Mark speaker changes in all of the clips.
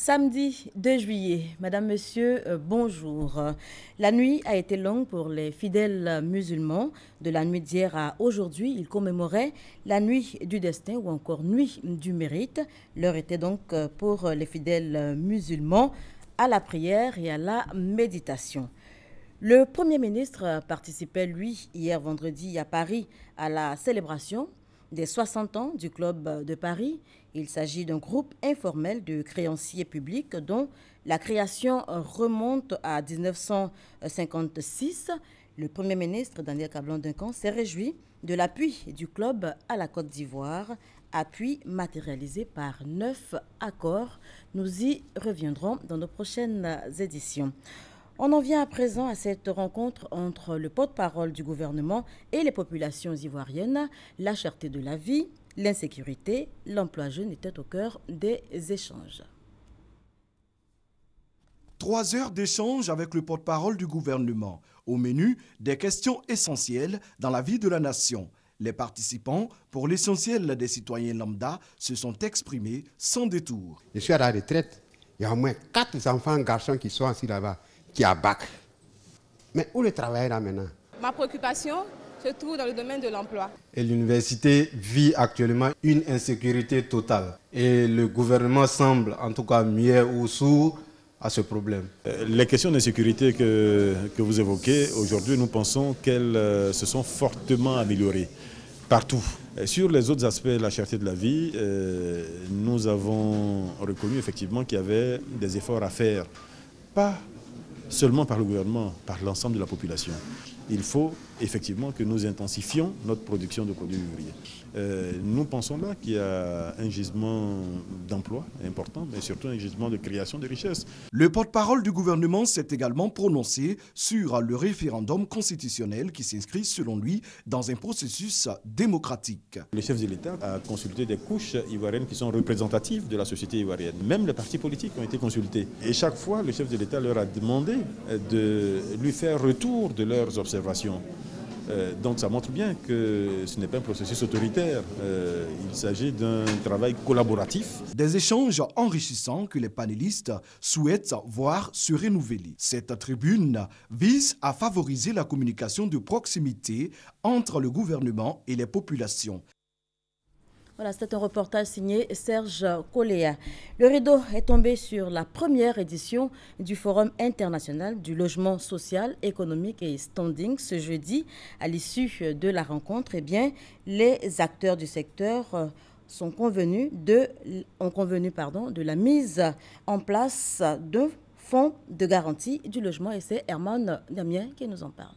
Speaker 1: Samedi 2 juillet, Madame, Monsieur, bonjour. La nuit a été longue pour les fidèles musulmans. De la nuit d'hier à aujourd'hui, ils commémoraient la nuit du destin ou encore nuit du mérite. L'heure était donc pour les fidèles musulmans à la prière et à la méditation. Le Premier ministre participait, lui, hier vendredi à Paris à la célébration des 60 ans du Club de Paris. Il s'agit d'un groupe informel de créanciers publics dont la création remonte à 1956. Le Premier ministre, Daniel Kablan-Duncan, s'est réjoui de l'appui du club à la Côte d'Ivoire, appui matérialisé par 9 accords. Nous y reviendrons dans nos prochaines éditions. On en vient à présent à cette rencontre entre le porte-parole du gouvernement et les populations ivoiriennes. La cherté de la vie, l'insécurité, l'emploi jeune étaient au cœur des échanges.
Speaker 2: 3 heures d'échange avec le porte-parole du gouvernement. Au menu, des questions essentielles dans la vie de la nation. Les participants, pour l'essentiel des citoyens lambda, se sont exprimés sans détour.
Speaker 3: Je suis à la retraite. Il y a au moins 4 enfants garçons qui sont assis là-bas, qui a bac. Mais où le travail là maintenant?
Speaker 4: Ma préoccupation se trouve dans le domaine de l'emploi.
Speaker 5: Et l'université vit actuellement une insécurité totale. Et le gouvernement semble en tout cas muet ou sourd à ce problème.
Speaker 6: Les questions d'insécurité que vous évoquez, aujourd'hui nous pensons qu'elles se sont fortement améliorées partout. Sur les autres aspects de la cherté de la vie, nous avons reconnu effectivement qu'il y avait des efforts à faire, pas seulement par le gouvernement, par l'ensemble de la population. Il faut effectivement que nous intensifions notre production de produits ouvriers. Nous pensons là qu'il y a un gisement d'emploi important, mais surtout un gisement de création de richesses.
Speaker 2: Le porte-parole du gouvernement s'est également prononcé sur le référendum constitutionnel qui s'inscrit, selon lui, dans un processus démocratique.
Speaker 6: Le chef de l'État a consulté des couches ivoiriennes qui sont représentatives de la société ivoirienne. Même les partis politiques ont été consultés. Et chaque fois, le chef de l'État leur a demandé de lui faire retour de leurs observations. Donc ça montre bien que ce n'est pas un processus autoritaire, il s'agit d'un travail collaboratif.
Speaker 2: Des échanges enrichissants que les panélistes souhaitent voir se renouveler. Cette tribune vise à favoriser la communication de proximité entre le gouvernement et les populations.
Speaker 1: Voilà, c'est un reportage signé Serge Koléa. Le rideau est tombé sur la première édition du Forum international du logement social, économique et standing ce jeudi. À l'issue de la rencontre, les acteurs du secteur ont convenu de la mise en place d'un fonds de garantie du logement. Et c'est Herman Damien qui nous en parle.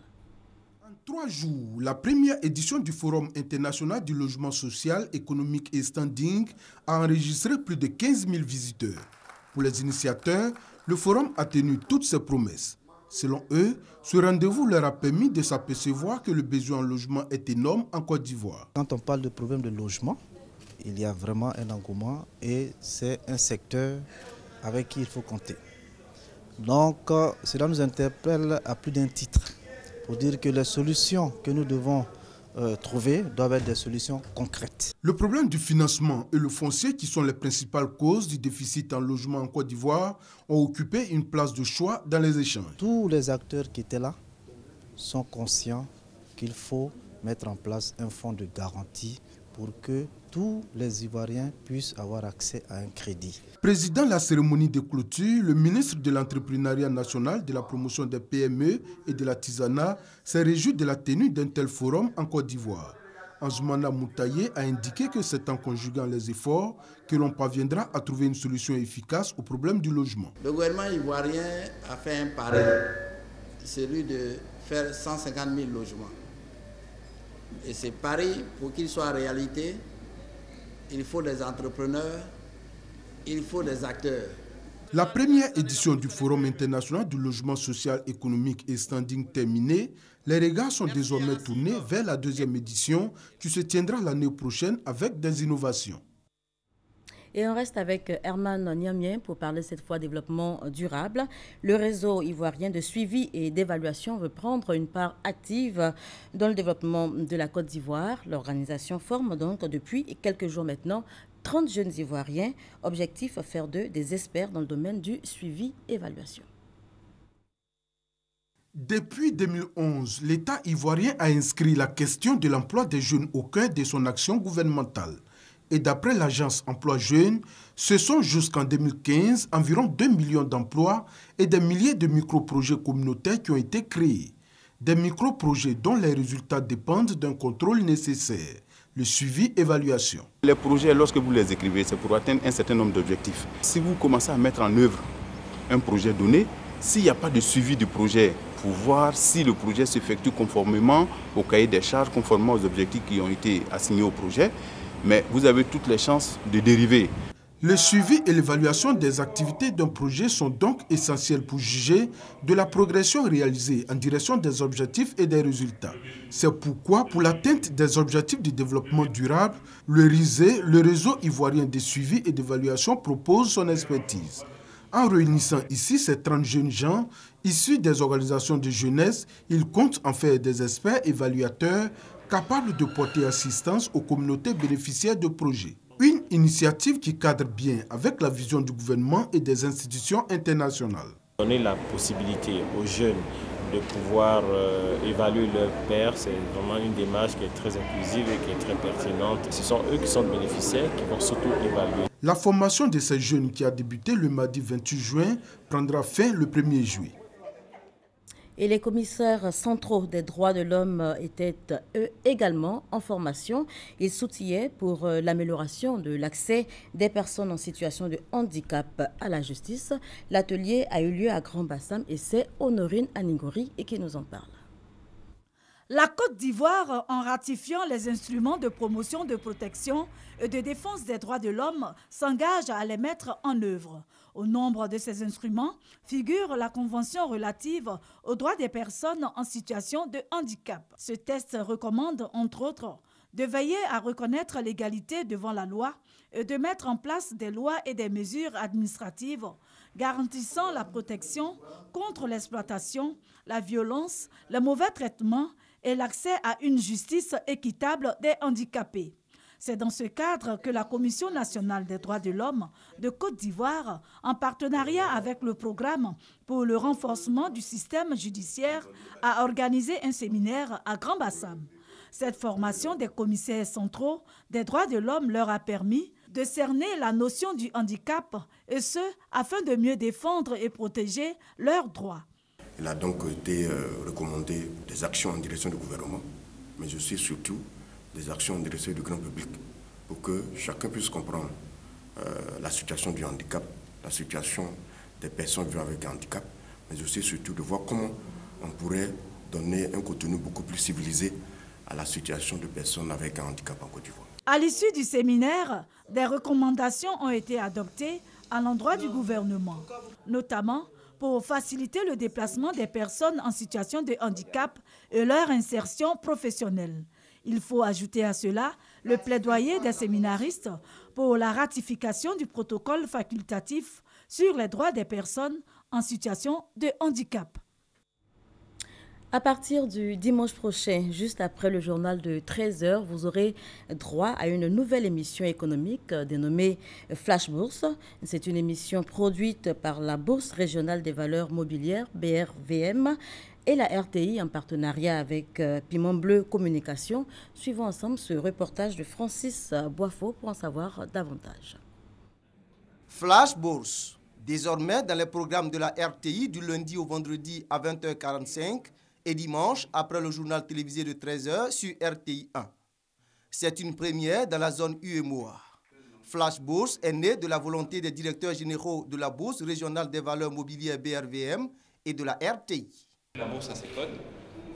Speaker 7: 3 jours, la première édition du Forum international du logement social, économique et standing a enregistré plus de 15 000 visiteurs. Pour les initiateurs, le forum a tenu toutes ses promesses. Selon eux, ce rendez-vous leur a permis de s'apercevoir que le besoin en logement est énorme en Côte d'Ivoire.
Speaker 8: Quand on parle de problème de logement, il y a vraiment un engouement et c'est un secteur avec qui il faut compter. Donc, cela nous interpelle à plus d'un titre. Pour dire que les solutions que nous devons trouver doivent être des solutions concrètes.
Speaker 7: Le problème du financement et le foncier, qui sont les principales causes du déficit en logement en Côte d'Ivoire, ont occupé une place de choix dans les échanges.
Speaker 8: Tous les acteurs qui étaient là sont conscients qu'il faut mettre en place un fonds de garantie pour que tous les Ivoiriens puissent avoir accès à un crédit.
Speaker 7: Président de la cérémonie de clôture, le ministre de l'Entrepreneuriat national, de la promotion des PME et de l'artisanat s'est réjoui de la tenue d'un tel forum en Côte d'Ivoire. Anzoumana Moutaye a indiqué que c'est en conjuguant les efforts que l'on parviendra à trouver une solution efficace au problème du logement.
Speaker 9: Le gouvernement ivoirien a fait un pari, celui de faire 150 000 logements. Et ce pari, pour qu'il soit réalité, il faut des entrepreneurs, il faut des acteurs.
Speaker 7: La première édition du Forum international du logement social, économique et standing terminée, les regards sont désormais tournés vers la deuxième édition qui se tiendra l'année prochaine avec des innovations.
Speaker 1: Et on reste avec Herman Niamien pour parler cette fois développement durable. Le réseau ivoirien de suivi et d'évaluation veut prendre une part active dans le développement de la Côte d'Ivoire. L'organisation forme donc depuis quelques jours maintenant 30 jeunes Ivoiriens. Objectif, faire d'eux des experts dans le domaine du suivi-évaluation.
Speaker 7: Depuis 2011, l'État ivoirien a inscrit la question de l'emploi des jeunes au cœur de son action gouvernementale. Et d'après l'agence Emploi Jeunes, ce sont jusqu'en 2015 environ 2 millions d'emplois et des milliers de micro-projets communautaires qui ont été créés. Des micro-projets dont les résultats dépendent d'un contrôle nécessaire, le suivi-évaluation.
Speaker 10: Les projets, lorsque vous les écrivez, c'est pour atteindre un certain nombre d'objectifs. Si vous commencez à mettre en œuvre un projet donné, s'il n'y a pas de suivi du projet pour voir si le projet s'effectue conformément au cahier des charges, conformément aux objectifs qui ont été assignés au projet, mais vous avez toutes les chances de dériver.
Speaker 7: Le suivi et l'évaluation des activités d'un projet sont donc essentiels pour juger de la progression réalisée en direction des objectifs et des résultats. C'est pourquoi, pour l'atteinte des objectifs du développement durable, le RISE, le réseau ivoirien de suivi et d'évaluation, propose son expertise. En réunissant ici ces 30 jeunes gens issus des organisations de jeunesse, ils comptent en faire des experts évaluateurs capables de porter assistance aux communautés bénéficiaires de projets. Une initiative qui cadre bien avec la vision du gouvernement et des institutions internationales.
Speaker 11: Donner la possibilité aux jeunes de pouvoir évaluer leurs pairs, c'est vraiment une démarche qui est très inclusive et qui est très pertinente. Ce sont eux qui sont bénéficiaires, qui vont surtout évaluer.
Speaker 7: La formation de ces jeunes qui a débuté le mardi 28 juin prendra fin le 1er juillet.
Speaker 1: Et les commissaires centraux des droits de l'homme étaient eux également en formation. Ils soutillaient pour l'amélioration de l'accès des personnes en situation de handicap à la justice. L'atelier a eu lieu à Grand-Bassam et c'est Honorine Anigori qui nous en parle.
Speaker 12: La Côte d'Ivoire, en ratifiant les instruments de promotion, de protection et de défense des droits de l'homme, s'engage à les mettre en œuvre. Au nombre de ces instruments figure la Convention relative aux droits des personnes en situation de handicap. Ce texte recommande, entre autres, de veiller à reconnaître l'égalité devant la loi et de mettre en place des lois et des mesures administratives garantissant la protection contre l'exploitation, la violence, le mauvais traitement et l'accès à une justice équitable des handicapés. C'est dans ce cadre que la Commission nationale des droits de l'homme de Côte d'Ivoire, en partenariat avec le programme pour le renforcement du système judiciaire, a organisé un séminaire à Grand-Bassam. Cette formation des commissaires centraux des droits de l'homme leur a permis de cerner la notion du handicap, et ce, afin de mieux défendre et protéger leurs droits.
Speaker 13: Il a donc été recommandé des actions en direction du gouvernement, mais aussi surtout des actions en direction du grand public, pour que chacun puisse comprendre la situation du handicap, la situation des personnes vivant avec un handicap, mais aussi surtout de voir comment on pourrait donner un contenu beaucoup plus civilisé à la situation de personnes avec un handicap en Côte d'Ivoire.
Speaker 12: À l'issue du séminaire, des recommandations ont été adoptées à l'endroit du gouvernement, notamment pour faciliter le déplacement des personnes en situation de handicap et leur insertion professionnelle. Il faut ajouter à cela le plaidoyer des séminaristes pour la ratification du protocole facultatif sur les droits des personnes en situation de handicap.
Speaker 1: À partir du dimanche prochain, juste après le journal de 13h, vous aurez droit à une nouvelle émission économique dénommée Flash Bourse. C'est une émission produite par la Bourse régionale des valeurs mobilières, BRVM, et la RTI en partenariat avec Piment Bleu Communication. Suivons ensemble ce reportage de Francis Boifo pour en savoir davantage.
Speaker 14: Flash Bourse, désormais dans les programmes de la RTI du lundi au vendredi à 20h45 et dimanche après le journal télévisé de 13h sur RTI 1. C'est une première dans la zone UEMOA. Flash Bourse est né de la volonté des directeurs généraux de la Bourse régionale des valeurs mobilières BRVM et de la RTI.
Speaker 15: La bourse a ses codes.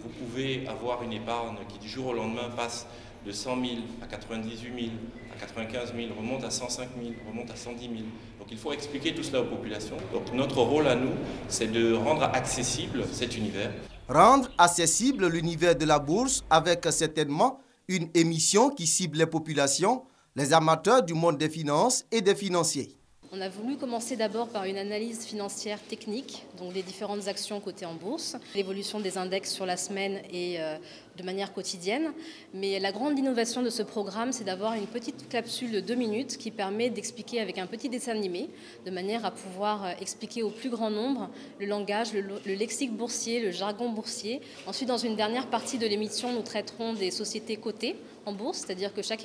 Speaker 15: Vous pouvez avoir une épargne qui du jour au lendemain passe de 100 000 à 98 000, à 95 000, remonte à 105 000, remonte à 110 000. Donc il faut expliquer tout cela aux populations. Donc notre rôle à nous, c'est de rendre accessible cet univers.
Speaker 14: Rendre accessible l'univers de la bourse avec certainement une émission qui cible les populations, les amateurs du monde des finances et des financiers.
Speaker 16: On a voulu commencer d'abord par une analyse financière technique, donc des différentes actions cotées en bourse, l'évolution des index sur la semaine et de manière quotidienne. Mais la grande innovation de ce programme, c'est d'avoir une petite capsule de 2 minutes qui permet d'expliquer avec un petit dessin animé, de manière à pouvoir expliquer au plus grand nombre le langage, le lexique boursier, le jargon boursier. Ensuite, dans une dernière partie de l'émission, nous traiterons des sociétés cotées en bourse, c'est-à-dire que chaque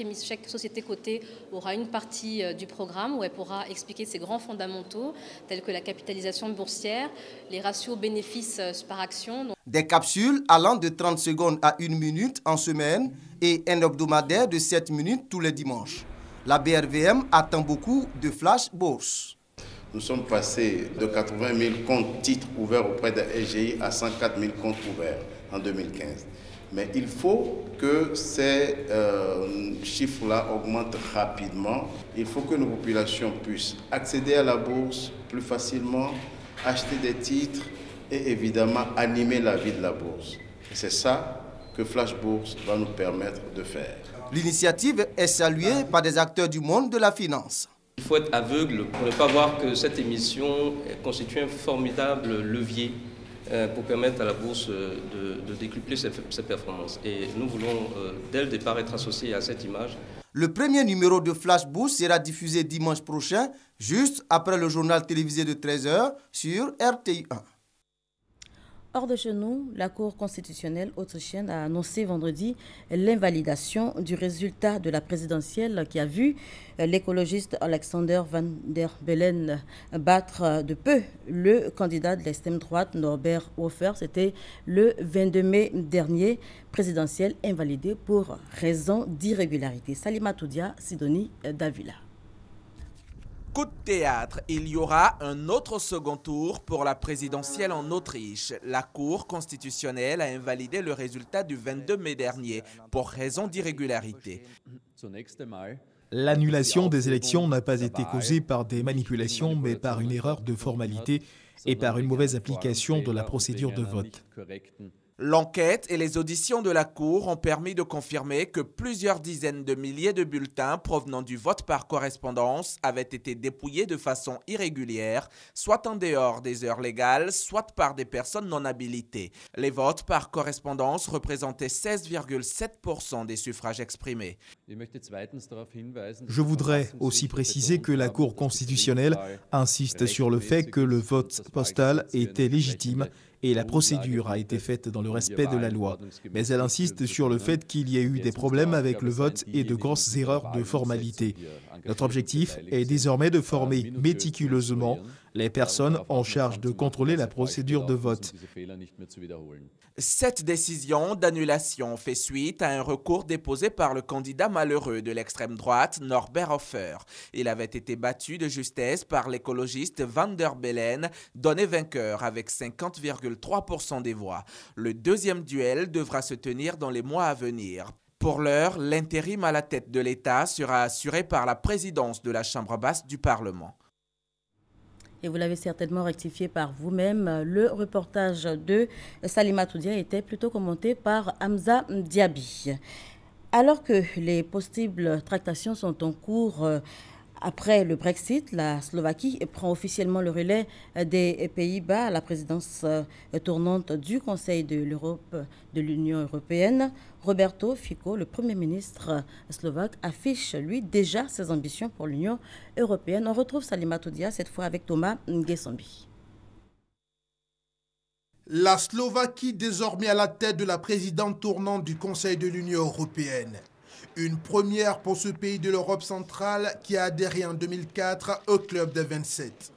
Speaker 16: société cotée aura une partie du programme où elle pourra expliquer ses grands fondamentaux, tels que la capitalisation boursière, les ratios bénéfices par action.
Speaker 14: Des capsules allant de 30 secondes à 1 minute en semaine et un hebdomadaire de 7 minutes tous les dimanches. La BRVM attend beaucoup de Flash Bourse.
Speaker 17: Nous sommes passés de 80 000 comptes titres ouverts auprès de SGI à 104 000 comptes ouverts en 2015. Mais il faut que ces chiffres-là augmentent rapidement. Il faut que nos populations puissent accéder à la bourse plus facilement, acheter des titres et évidemment animer la vie de la bourse. Et c'est ça que Flash Bourse va nous permettre de faire.
Speaker 14: L'initiative est saluée par des acteurs du monde de la finance.
Speaker 18: Il faut être aveugle pour ne pas voir que cette émission constitue un formidable levier pour permettre à la bourse de décupler ses performances. Et nous voulons, dès le départ, être associés à cette image.
Speaker 14: Le premier numéro de Flash Bourse sera diffusé dimanche prochain, juste après le journal télévisé de 13h sur RTI 1.
Speaker 1: Hors de chez nous, la Cour constitutionnelle autrichienne a annoncé vendredi l'invalidation du résultat de la présidentielle qui a vu l'écologiste Alexander Van der Bellen battre de peu le candidat de l'extrême droite Norbert Hofer. C'était le 22 mai dernier, présidentielle invalidée pour raison d'irrégularité. Salima Toudia, Sidonie Davila.
Speaker 19: Coup de théâtre, il y aura un autre second tour pour la présidentielle en Autriche. La Cour constitutionnelle a invalidé le résultat du 22 mai dernier pour raison d'irrégularité.
Speaker 20: L'annulation des élections n'a pas été causée par des manipulations, mais par une erreur de formalité et par une mauvaise application de la procédure de vote.
Speaker 19: L'enquête et les auditions de la Cour ont permis de confirmer que plusieurs dizaines de milliers de bulletins provenant du vote par correspondance avaient été dépouillés de façon irrégulière, soit en dehors des heures légales, soit par des personnes non habilitées. Les votes par correspondance représentaient 16,7% des suffrages exprimés.
Speaker 20: Je voudrais aussi préciser que la Cour constitutionnelle insiste sur le fait que le vote postal était légitime et la procédure a été faite dans le respect de la loi. Mais elle insiste sur le fait qu'il y a eu des problèmes avec le vote et de grosses erreurs de formalité. Notre objectif est désormais de former méticuleusement les personnes en charge de contrôler la procédure de vote.
Speaker 19: Cette décision d'annulation fait suite à un recours déposé par le candidat malheureux de l'extrême droite, Norbert Hofer. Il avait été battu de justesse par l'écologiste Van der Bellen, donné vainqueur avec 50,3% des voix. Le deuxième duel devra se tenir dans les mois à venir. Pour l'heure, l'intérim à la tête de l'État sera assuré par la présidence de la Chambre basse du Parlement.
Speaker 1: Et vous l'avez certainement rectifié par vous-même. Le reportage de Salima Toudia était plutôt commenté par Hamza Diaby. Alors que les possibles tractations sont en cours après le Brexit, la Slovaquie prend officiellement le relais des Pays-Bas à la présidence tournante du Conseil de l'Europe, de l'Union européenne. Roberto Fico, le Premier ministre slovaque, affiche lui déjà ses ambitions pour l'Union européenne. On retrouve Salima Toudia cette fois avec Thomas Nguessambi.
Speaker 7: La Slovaquie désormais à la tête de la présidente tournante du Conseil de l'Union européenne. Une première pour ce pays de l'Europe centrale qui a adhéré en 2004 au club des 27.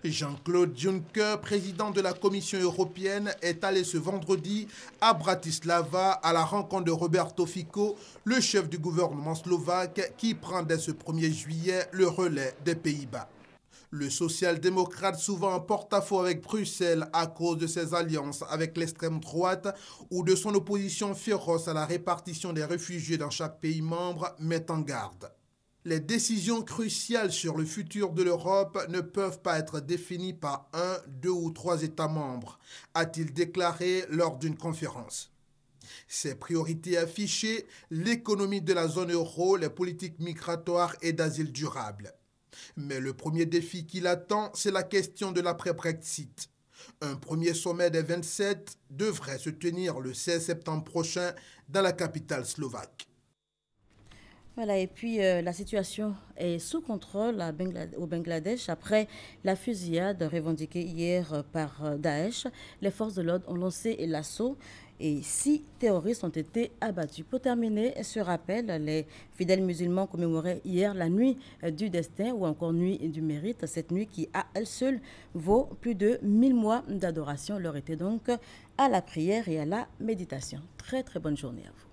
Speaker 7: Jean-Claude Juncker, président de la Commission européenne, est allé ce vendredi à Bratislava à la rencontre de Roberto Fico, le chef du gouvernement slovaque qui prend dès ce 1er juillet le relais des Pays-Bas. Le social-démocrate, souvent en porte-à-faux avec Bruxelles à cause de ses alliances avec l'extrême droite ou de son opposition féroce à la répartition des réfugiés dans chaque pays membre, met en garde. Les décisions cruciales sur le futur de l'Europe ne peuvent pas être définies par 1, 2 ou 3 États membres, a-t-il déclaré lors d'une conférence. Ses priorités affichées, l'économie de la zone euro, les politiques migratoires et d'asile durable. Mais le premier défi qui l'attend, c'est la question de l'après-Brexit. Un premier sommet des 27 devrait se tenir le 16 septembre prochain dans la capitale slovaque.
Speaker 1: Voilà, et puis la situation est sous contrôle au Bangladesh après la fusillade revendiquée hier par Daesh. Les forces de l'ordre ont lancé l'assaut et 6 terroristes ont été abattus. Pour terminer ce rappel, les fidèles musulmans commémoraient hier la nuit du destin ou encore nuit du mérite. Cette nuit qui, à elle seule, vaut plus de 1000 mois d'adoration. Leur était donc à la prière et à la méditation. Très très bonne journée à vous.